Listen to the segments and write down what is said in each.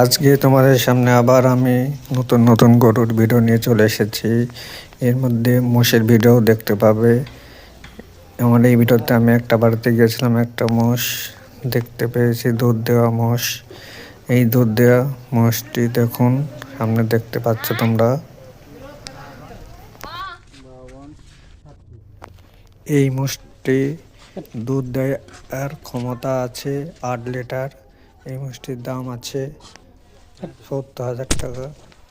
আজকে তোমাদের সামনে আবার আমি নতুন নতুন গরুর ভিডিও নিয়ে চলে এসেছি। এর মধ্যে মোষের ভিডিও দেখতে পাবে। আমার এই ভিডিওতে আমি একটা বাড়িতে গিয়েছিলাম, একটা মোষ দেখতে পেয়েছি, দুধ দেওয়া মোষ। এই দুধ দেওয়া মোষটি দেখুন, সামনে দেখতে পাচ্ছ তোমরা। এই মোষটি দুধ দেওয়ার ক্ষমতা আছে 8 লিটার। এই মোষটির দাম আছে 70,000 টাকা।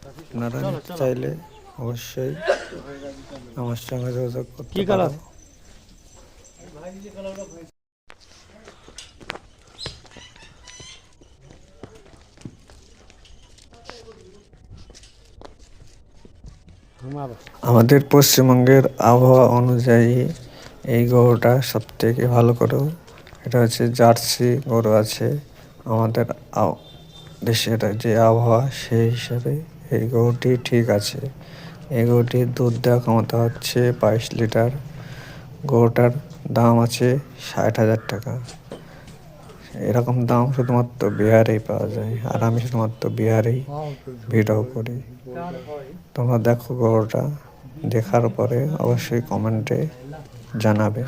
আপনারা নিতে চাইলে অবশ্যই আমার সঙ্গে যোগাযোগ করতে পারো। আমাদের পশ্চিমবঙ্গের আবহাওয়া অনুযায়ী এই গরুটা সব থেকে ভালো গরু। এটা হচ্ছে জার্সি গরু আছে। আমাদের দেশের যে আবহাওয়া সেই হিসাবে এই গরুটি ঠিক আছে। এই গরুটির দুধ দেওয়া ক্ষমতা হচ্ছে 22 লিটার। গরুটার দাম আছে 60,000 টাকা। এরকম দাম শুধুমাত্র বিহারেই পাওয়া যায়, আর আমি শুধুমাত্র বিহারেই ভিডিও করি। তোমরা দেখো গরুটা, দেখার পরে অবশ্যই কমেন্টে জানাবে।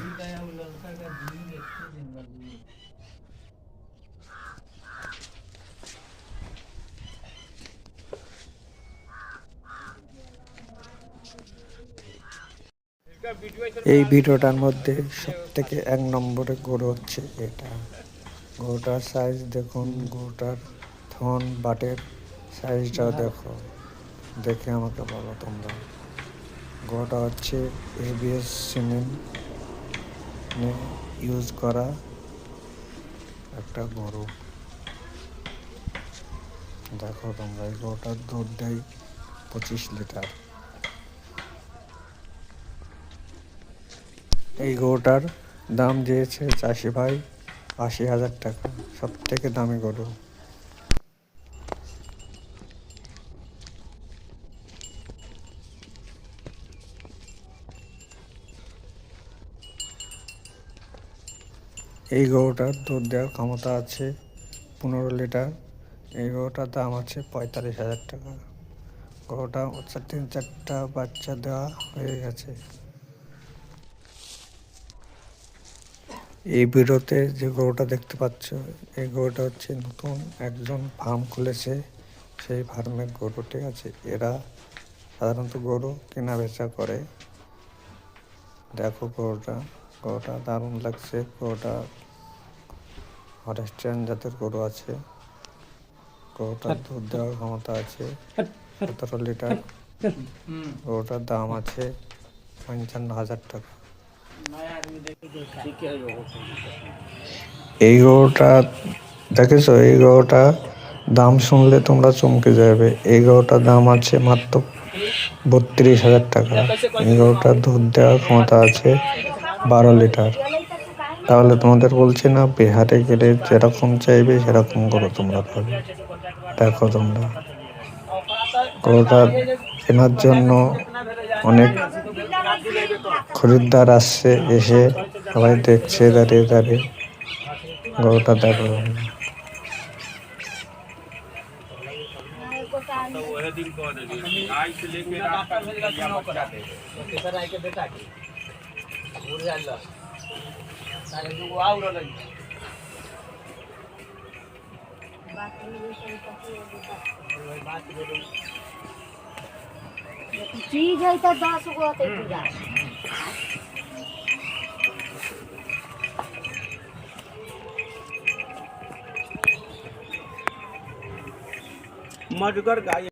এই ভিডিওটার মধ্যে সব থেকে 1 নম্বরে গরু হচ্ছে এটা। গরুটার সাইজ দেখুন, গরুটার থন বাটের সাইজটাও দেখো, দেখে আমাকে বলো তোমরা। গরুটা হচ্ছে ABS সিমেন্ট ইউজ করা একটা গরু। দেখো তোমরা, এই গরুটার দুধ দেয় 25 লিটার। এই গরুটার দাম দিয়েছে চাষি ভাই 80,000 টাকা। সব থেকে দামি গরু। এই গরুটার দুধ দেওয়ার ক্ষমতা আছে 15 লিটার। এই গরুটার দাম আছে 45,000 টাকা। গরুটা 3-4টা বাচ্চা দেওয়া হয়ে গেছে। এই ভিডিওতে যে গরুটা দেখতে পাচ্ছ, এই গরুটা হচ্ছে নতুন একজন ফার্ম খুলেছে, সেই ফার্মের গরু, ঠিক আছে। এরা সাধারণত গরু কেনা বেচা করে। দেখো গরুটা, গরুটা দারুণ লাগছে। গরুটা হলস্টাইন জাতের গরু আছে। গরুটার দুধ দেওয়ার ক্ষমতা আছে 17 লিটার। গরুটার দাম আছে 55,000 টাকা। এই গরুটা দেখেছো, এই গরুটা দাম শুনলে তোমরা চমকে যাবে। এই গরুটার দাম আছে মাত্র 32,000 টাকা। এই গরুটার দুধ দেওয়ার ক্ষমতা আছে 12 লিটার। তাহলে তোমাদের বলছি না, বিহারে গেলে যেরকম চাইবে সেরকম গরু তোমরা পাবে। দেখো তোমরা, গরুটা কেনার জন্য অনেক খরিদ্দার আসছে, এসে সবাই দেখছে দাঁড়িয়ে দাঁড়িয়ে। গরুটা দেখো তোমরা। चीज है तो 10 गो होते पूरा। मडगर गाय